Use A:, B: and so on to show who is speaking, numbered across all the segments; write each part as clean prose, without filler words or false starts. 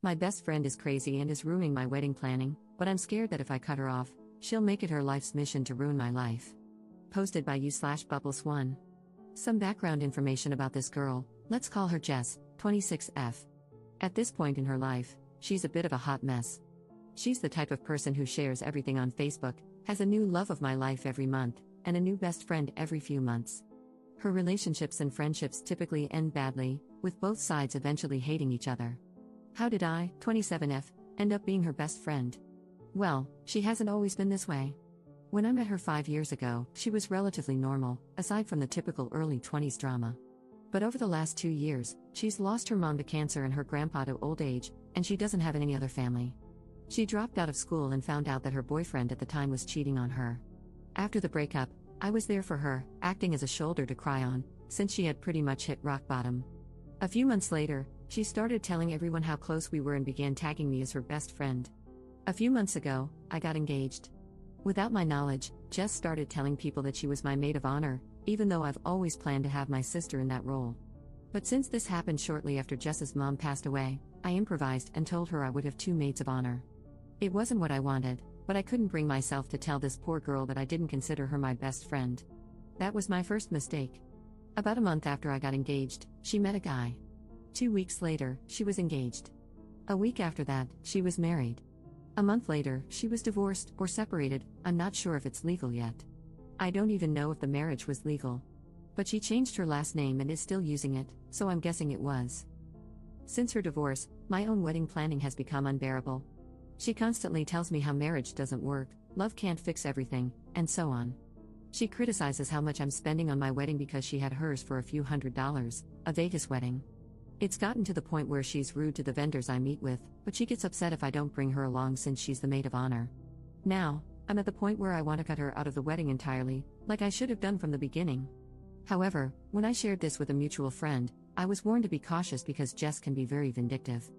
A: My best friend is crazy and is ruining my wedding planning, but I'm scared that if I cut her off, she'll make it her life's mission to ruin my life. Posted by you/Bubbles1. Some background information about this girl. Let's call her Jess, 26F. At this point in her life, she's a bit of a hot mess. She's the type of person who shares everything on Facebook, has a new love of my life every month, and a new best friend every few months. Her relationships and friendships typically end badly, with both sides eventually hating each other. How did I, 27F, end up being her best friend? Well, she hasn't always been this way. When I met her 5 years ago, she was relatively normal, aside from the typical early 20s drama. But over the last 2 years, she's lost her mom to cancer and her grandpa to old age, and she doesn't have any other family. She dropped out of school and found out that her boyfriend at the time was cheating on her. After the breakup, I was there for her, acting as a shoulder to cry on, since she had pretty much hit rock bottom. A few months later, she started telling everyone how close we were and began tagging me as her best friend. A few months ago, I got engaged. Without my knowledge, Jess started telling people that she was my maid of honor, even though I've always planned to have my sister in that role. But since this happened shortly after Jess's mom passed away, I improvised and told her I would have 2 maids of honor. It wasn't what I wanted, but I couldn't bring myself to tell this poor girl that I didn't consider her my best friend. That was my first mistake. About a month after I got engaged, she met a guy. 2 weeks later, she was engaged. A week after that, she was married. A month later, she was divorced or separated. I'm not sure if it's legal yet. I don't even know if the marriage was legal. But she changed her last name and is still using it, so I'm guessing it was. Since her divorce, my own wedding planning has become unbearable. She constantly tells me how marriage doesn't work, love can't fix everything, and so on. She criticizes how much I'm spending on my wedding because she had hers for a few $100s, a Vegas wedding. It's gotten to the point where she's rude to the vendors I meet with, but she gets upset if I don't bring her along since she's the maid of honor. Now, I'm at the point where I want to cut her out of the wedding entirely, like I should have done from the beginning. However, when I shared this with a mutual friend, I was warned to be cautious because Jess can be very vindictive.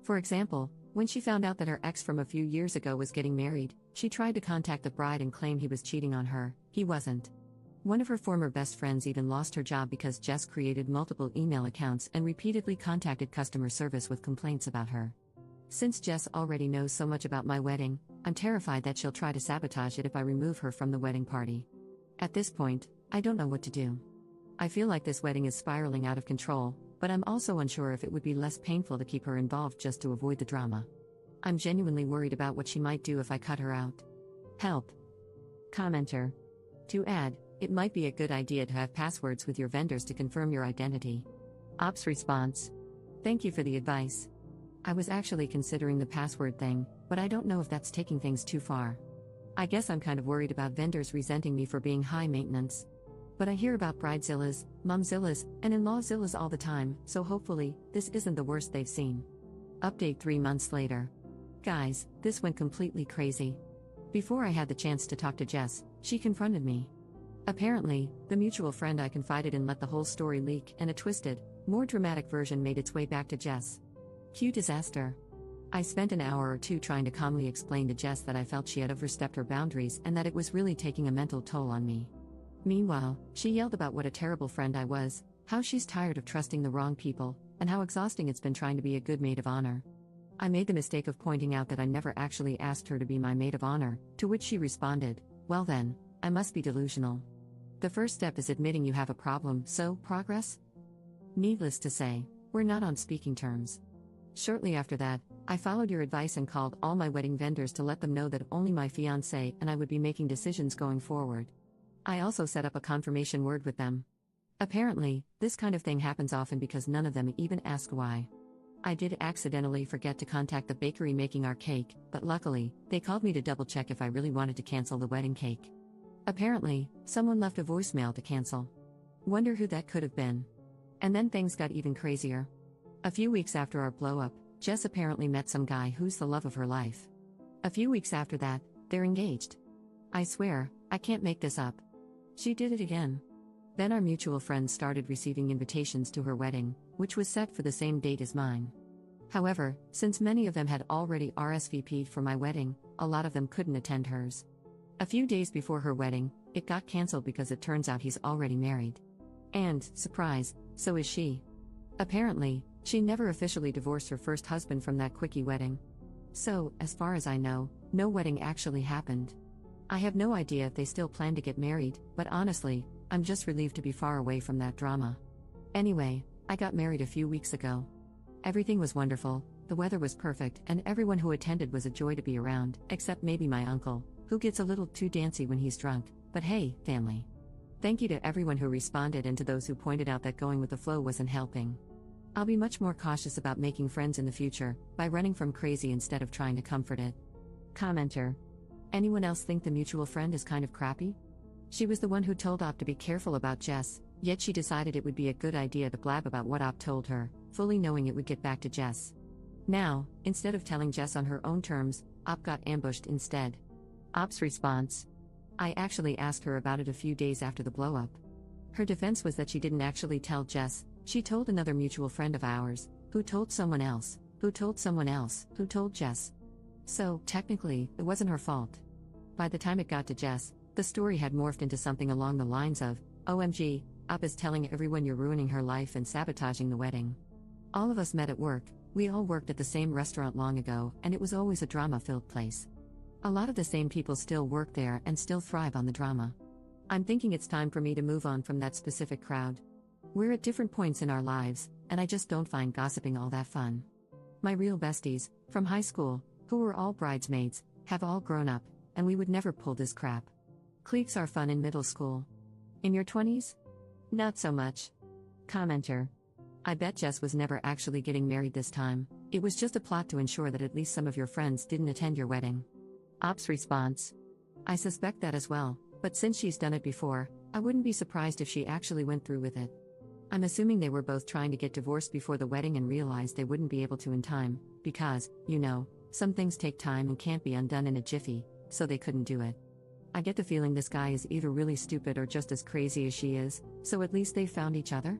A: For example, when she found out that her ex from a few years ago was getting married, she tried to contact the bride and claim he was cheating on her. He wasn't. One of her former best friends even lost her job because Jess created multiple email accounts and repeatedly contacted customer service with complaints about her. Since Jess already knows so much about my wedding, I'm terrified that she'll try to sabotage it if I remove her from the wedding party. At this point, I don't know what to do. I feel like this wedding is spiraling out of control, but I'm also unsure if it would be less painful to keep her involved just to avoid the drama. I'm genuinely worried about what she might do if I cut her out. Help. Commenter. To add, it might be a good idea to have passwords with your vendors to confirm your identity. Ops response. Thank you for the advice. I was actually considering the password thing, but I don't know if that's taking things too far. I guess I'm kind of worried about vendors resenting me for being high maintenance. But I hear about bridezillas, momzillas, and in-lawzillas all the time, so hopefully, this isn't the worst they've seen. Update 3 months later. Guys, this went completely crazy. Before I had the chance to talk to Jess, she confronted me. Apparently, the mutual friend I confided in let the whole story leak, and a twisted, more dramatic version made its way back to Jess. Cue disaster. I spent an hour or two trying to calmly explain to Jess that I felt she had overstepped her boundaries and that it was really taking a mental toll on me. Meanwhile, she yelled about what a terrible friend I was, how she's tired of trusting the wrong people, and how exhausting it's been trying to be a good maid of honor. I made the mistake of pointing out that I never actually asked her to be my maid of honor, to which she responded, "Well then, I must be delusional. The first step is admitting you have a problem, so, progress?" Needless to say, we're not on speaking terms. Shortly after that, I followed your advice and called all my wedding vendors to let them know that only my fiancé and I would be making decisions going forward. I also set up a confirmation word with them. Apparently, this kind of thing happens often because none of them even asked why. I did accidentally forget to contact the bakery making our cake, but luckily, they called me to double check if I really wanted to cancel the wedding cake. Apparently, someone left a voicemail to cancel. Wonder who that could have been. And then things got even crazier. A few weeks after our blow-up, Jess apparently met some guy who's the love of her life. A few weeks after that, they're engaged. I swear, I can't make this up. She did it again. Then our mutual friends started receiving invitations to her wedding, which was set for the same date as mine. However, since many of them had already RSVP'd for my wedding, a lot of them couldn't attend hers. A few days before her wedding, it got cancelled because it turns out he's already married. And, surprise, so is she. Apparently, She never officially divorced her first husband from that quickie wedding. So, as far as I know, no wedding actually happened. I have no idea if they still plan to get married, but honestly, I'm just relieved to be far away from that drama. Anyway, I got married a few weeks ago. Everything was wonderful, the weather was perfect, and everyone who attended was a joy to be around, except maybe my uncle, who gets a little too dancy when he's drunk, but hey, family. Thank you to everyone who responded and to those who pointed out that going with the flow wasn't helping. I'll be much more cautious about making friends in the future, by running from crazy instead of trying to comfort it. Commenter. Anyone else think the mutual friend is kind of crappy? She was the one who told Op to be careful about Jess, yet she decided it would be a good idea to blab about what Op told her, fully knowing it would get back to Jess. Now, instead of telling Jess on her own terms, Op got ambushed instead. Op's response. I actually asked her about it a few days after the blow-up. Her defense was that she didn't actually tell Jess, she told another mutual friend of ours, who told someone else, who told someone else, who told Jess. So, technically, it wasn't her fault. By the time it got to Jess, the story had morphed into something along the lines of, OMG, Op is telling everyone you're ruining her life and sabotaging the wedding. All of us met at work, we all worked at the same restaurant long ago, and it was always a drama-filled place. A lot of the same people still work there and still thrive on the drama. I'm thinking it's time for me to move on from that specific crowd. We're at different points in our lives, and I just don't find gossiping all that fun. My real besties, from high school, who were all bridesmaids, have all grown up, and we would never pull this crap. Cliques are fun in middle school. In your 20s? Not so much. Commenter. I bet Jess was never actually getting married this time, it was just a plot to ensure that at least some of your friends didn't attend your wedding. Op's response. I suspect that as well, but since she's done it before, I wouldn't be surprised if she actually went through with it. I'm assuming they were both trying to get divorced before the wedding and realized they wouldn't be able to in time, because, you know, some things take time and can't be undone in a jiffy, so they couldn't do it. I get the feeling this guy is either really stupid or just as crazy as she is, so at least they found each other?